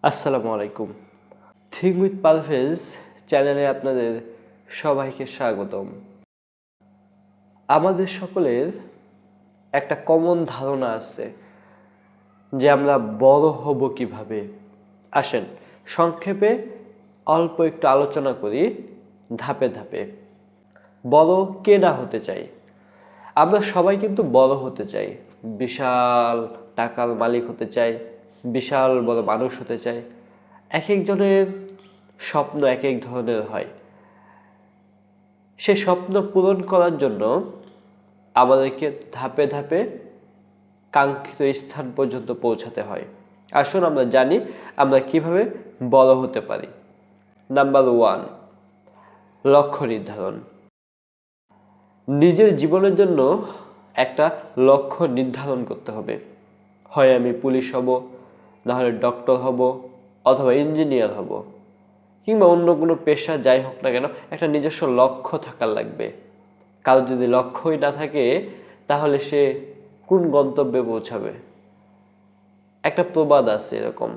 আসসালামু আলাইকুম। Think with Parvez চ্যানেলে আপনাদের সবাইকে স্বাগতম। আমাদের সকলের একটা কমন ধারণা আছে যে আমরা বড় হব কিভাবে। আসেন সংক্ষেপে অল্প একটু আলোচনা করি ধাপে ধাপে। বড় কে না হতে চাই? আমরা সবাই কিন্তু বড় হতে চাই, বিশাল টাকার মালিক হতে চাই, বিশাল বড় মানুষ হতে চাই। এক একজনের স্বপ্ন এক এক ধরনের হয়। সে স্বপ্ন পূরণ করার জন্য আমাদেরকে ধাপে ধাপে কাঙ্ক্ষিত স্থান পর্যন্ত পৌঁছাতে হয়। আসুন আমরা জানি আমরা কিভাবে বড় হতে পারি। নাম্বার 1, লক্ষ্য নির্ধারণ। নিজের জীবনের জন্য একটা লক্ষ্য নির্ধারণ করতে হবে। হয় আমি পুলিশ হব, নাহলে ডক্টর হব, অথবা ইঞ্জিনিয়ার হব, কিংবা অন্য কোনো পেশা যাই হোক না কেন, একটা নিজস্ব লক্ষ্য থাকার লাগবে। কারো যদি লক্ষ্যই না থাকে তাহলে সে কোন গন্তব্যে পৌঁছাবে? একটা প্রবাদ আছে, এরকম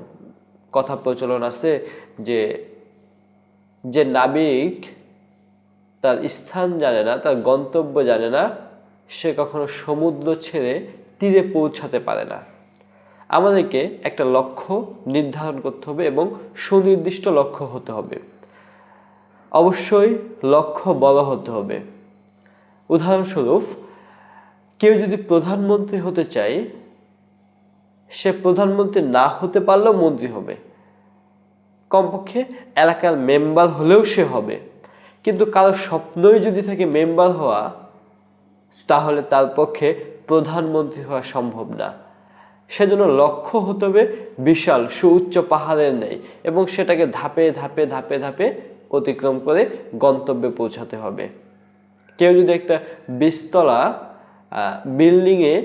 কথা প্রচলন আছে যে যে নাবিক তার স্থান জানে না, তার গন্তব্য জানে না, সে কখনো সমুদ্র ছেড়ে তীরে পৌঁছাতে পারে না। আমাদেরকে একটা লক্ষ্য নির্ধারণ করতে হবে এবং সুনির্দিষ্ট লক্ষ্য হতে হবে। অবশ্যই লক্ষ্য বড় হতে হবে। উদাহরণস্বরূপ, কেউ যদি প্রধানমন্ত্রী হতে চায়, সে প্রধানমন্ত্রী না হতে পারলেও মন্ত্রী হবে, কমপক্ষে এলাকার মেম্বার হলেও সে হবে। কিন্তু কারো স্বপ্নই যদি থাকে মেম্বার হওয়া, তাহলে তার পক্ষে প্রধানমন্ত্রী হওয়া সম্ভব না। সেজন্য লক্ষ্য হতে হবে বিশাল সুউচ্চ পাহাড়ের নেই, এবং সেটাকে ধাপে ধাপে ধাপে ধাপে অতিক্রম করে গন্তব্যে পৌঁছাতে হবে। কেউ যদি একটা 20তলা বিল্ডিংয়ে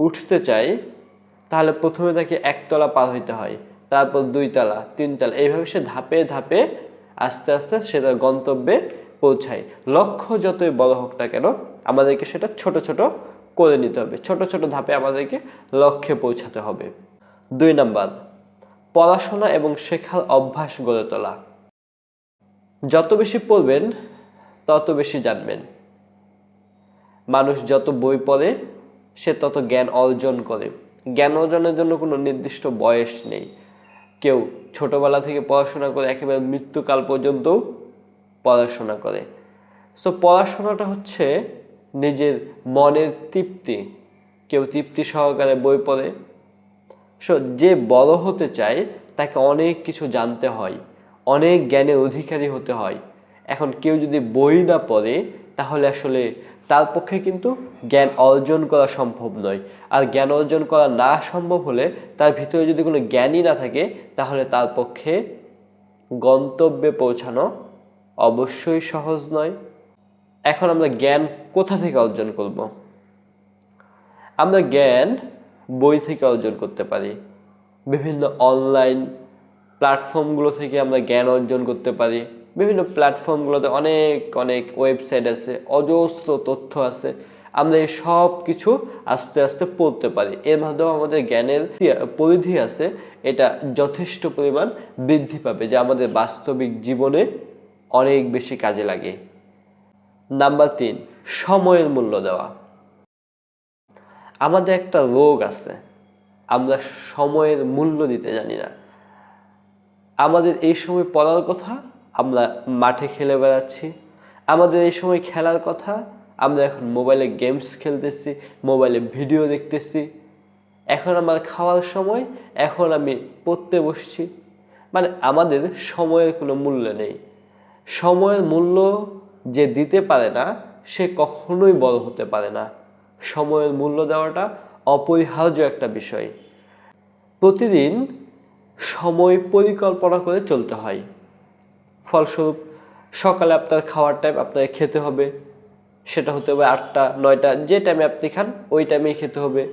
উঠতে চায়, তাহলে প্রথমে তাকে 1তলা পার হইতে হয়, তারপর 2তলা, 3তলা, এইভাবে সে ধাপে ধাপে আস্তে আস্তে সেটা গন্তব্যে পৌঁছায়। লক্ষ্য যতই বড় হোক না কেন, আমাদেরকে সেটা ছোট ছোট করে নিতে হবে। ছোট ছোট ধাপে আমাদেরকে লক্ষ্যে পৌঁছাতে হবে। 2 নাম্বার, পড়াশোনা এবং শেখার অভ্যাস গড়ে তোলা। যত বেশি পড়বেন তত বেশি জানবেন। মানুষ যত বই পড়ে সে তত জ্ঞান অর্জন করে। জ্ঞান অর্জনের জন্য কোনো নির্দিষ্ট বয়স নেই। কেউ ছোটবেলা থেকে পড়াশোনা করে একেবারে মৃত্যুকাল পর্যন্তও পড়াশোনা করে। সো পড়াশোনাটা হচ্ছে নিজের মনের তৃপ্তি। কেউ তৃপ্তি সহকারে বই পড়ে। সো যে বড় হতে চায় তাকে অনেক কিছু জানতে হয়, অনেক জ্ঞানের অধিকারী হতে হয়। এখন কেউ যদি বই না পড়ে তাহলে আসলে তার পক্ষে কিন্তু জ্ঞান অর্জন করা সম্ভব নয়। আর জ্ঞান অর্জন করা না সম্ভব হলে, তার ভিতরে যদি কোনো জ্ঞানই না থাকে, তাহলে তার পক্ষে গন্তব্যে পৌঁছানো অবশ্যই সহজ নয়। এখন আমরা জ্ঞান কোথা থেকে অর্জন করব? আমরা জ্ঞান বই থেকে অর্জন করতে পারি। বিভিন্ন অনলাইন প্ল্যাটফর্মগুলো থেকে আমরা জ্ঞান অর্জন করতে পারি। বিভিন্ন প্ল্যাটফর্মগুলোতে অনেক অনেক ওয়েবসাইট আছে, অজস্র তথ্য আছে। আমরা এই সব কিছু আস্তে আস্তে পড়তে পারি। এর মাধ্যমে আমাদের জ্ঞানের পরিধি আছে, এটা যথেষ্ট পরিমাণ বৃদ্ধি পাবে, যা আমাদের বাস্তবিক জীবনে অনেক বেশি কাজে লাগে। নাম্বার 3, সময়ের মূল্য দেওয়া। আমাদের একটা রোগ আছে, আমরা সময়ের মূল্য দিতে জানি না। আমাদের এই সময় পড়ার কথা, আমরা মাঠে খেলে বেড়াচ্ছি। আমাদের এই সময় খেলার কথা, আমরা এখন মোবাইলে গেমস খেলতেছি, মোবাইলে ভিডিও দেখতেছি। এখন আমার খাওয়ার সময়, এখন আমি পড়তে বসছি। মানে আমাদের সময়ের কোনো মূল্য নেই। সময়ের মূল্য যে দিতে পারে না, সে কখনোই বড় হতে পারে না। সময়ের মূল্য দেওয়াটা অপরিহার্য একটা বিষয়। প্রতিদিন সময় পরিকল্পনা করে চলতে হয়। ফলস্বরূপ সকালে আপনার খাওয়ার টাইম আপনাকে খেতে হবে, সেটা হতে হবে 8টা 9টা, যে টাইমে আপনি খান ওই টাইমেই খেতে হবে।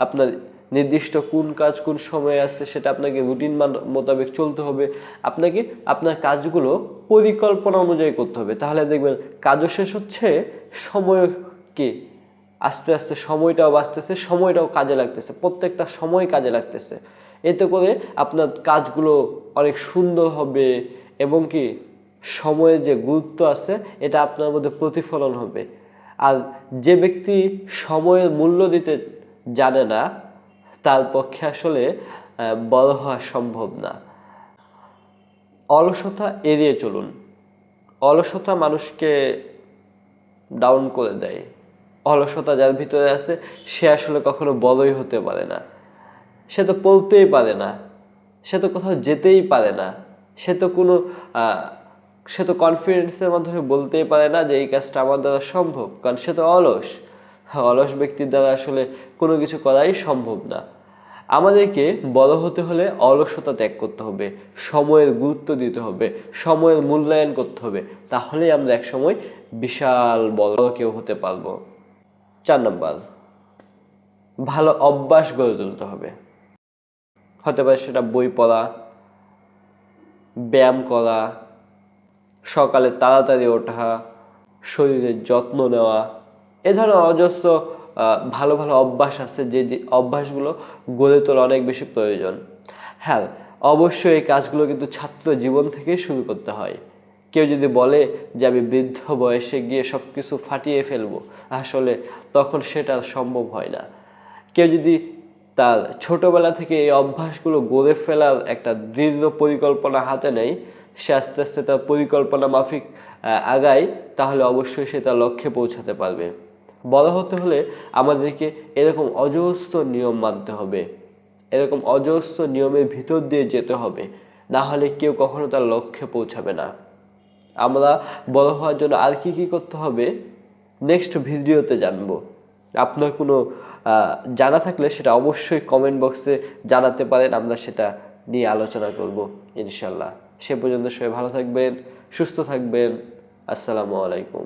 আপনার নির্দিষ্ট কোন কাজ কোন সময়ে আসছে সেটা আপনাকে রুটিন মোতাবেক চলতে হবে। আপনাকে আপনার কাজগুলো পরিকল্পনা অনুযায়ী করতে হবে, তাহলে দেখবেন কাজও শেষ হচ্ছে, সময়কে আস্তে আস্তে সময়টাও বাঁচতেছে, সময়টাও কাজে লাগতেছে, প্রত্যেকটা সময় কাজে লাগতেছে। এতে করে আপনার কাজগুলো অনেক সুন্দর হবে এবং কি সময়ের যে গুরুত্ব আছে এটা আপনার মধ্যে প্রতিফলন হবে। আর যে ব্যক্তি সময়ের মূল্য দিতে জানে না তার পক্ষে আসলে বড় হওয়া সম্ভব না। অলসতা এড়িয়ে চলুন। অলসতা মানুষকে ডাউন করে দেয়। অলসতা যার ভিতরে আছে সে আসলে কখনো বড়ই হতে পারে না। সে তো পড়তেই পারে না, সে তো কোথাও যেতেই পারে না, সে তো কনফিডেন্সের মাধ্যমে বলতেই পারে না যে এই কাজটা আমার দ্বারা সম্ভব, কারণ সে তো অলস। অলস ব্যক্তির দ্বারা আসলে কোনো কিছু করাই সম্ভব না। আমাদেরকে বড় হতে হলে অলসতা ত্যাগ করতে হবে, সময়ের গুরুত্ব দিতে হবে, সময়ের মূল্যায়ন করতে হবে, তাহলেই আমরা একসময় বিশাল বড় কেউ হতে পারবো। 4 নম্বর, ভালো অভ্যাস গড়ে তুলতে হবে। হতে পারে সেটা বই পড়া, ব্যায়াম করা, সকালে তাড়াতাড়ি ওঠা, শরীরের যত্ন নেওয়া, এ ধরনের অজস্র ভালো ভালো অভ্যাস আছে যে অভ্যাসগুলো গড়ে তোলা অনেক বেশি প্রয়োজন। হ্যাঁ, অবশ্যই এই কাজগুলো কিন্তু ছাত্র জীবন থেকেই শুরু করতে হয়। কেউ যদি বলে যে আমি বৃদ্ধ বয়সে গিয়ে সব কিছু ফাটিয়ে ফেলবো, আসলে তখন সেটা সম্ভব হয় না। কেউ যদি তার ছোটবেলা থেকে এই অভ্যাসগুলো গড়ে ফেলার একটা দৃঢ় পরিকল্পনা হাতে নেয়, সে আস্তে আস্তে তার পরিকল্পনা মাফিক আগায়, তাহলে অবশ্যই সে তার লক্ষ্যে পৌঁছাতে পারবে। বড় হতে হলে আমাদেরকে এরকম অজস্র নিয়ম মানতে হবে, এরকম অজস্র নিয়মের ভিতর দিয়ে যেতে হবে, না হলে কেউ কখনো তার লক্ষ্যে পৌঁছাবে না। আমরা বড় হওয়ার জন্য আর কি কি করতে হবে নেক্সট ভিডিওতে জানবো। আপনার কোনো জানা থাকলে সেটা অবশ্যই কমেন্ট বক্সে জানাতে পারেন, আমরা সেটা নিয়ে আলোচনা করব ইনশাল্লাহ। সে পর্যন্ত সবাই ভালো থাকবেন, সুস্থ থাকবেন। আসসালামু আলাইকুম।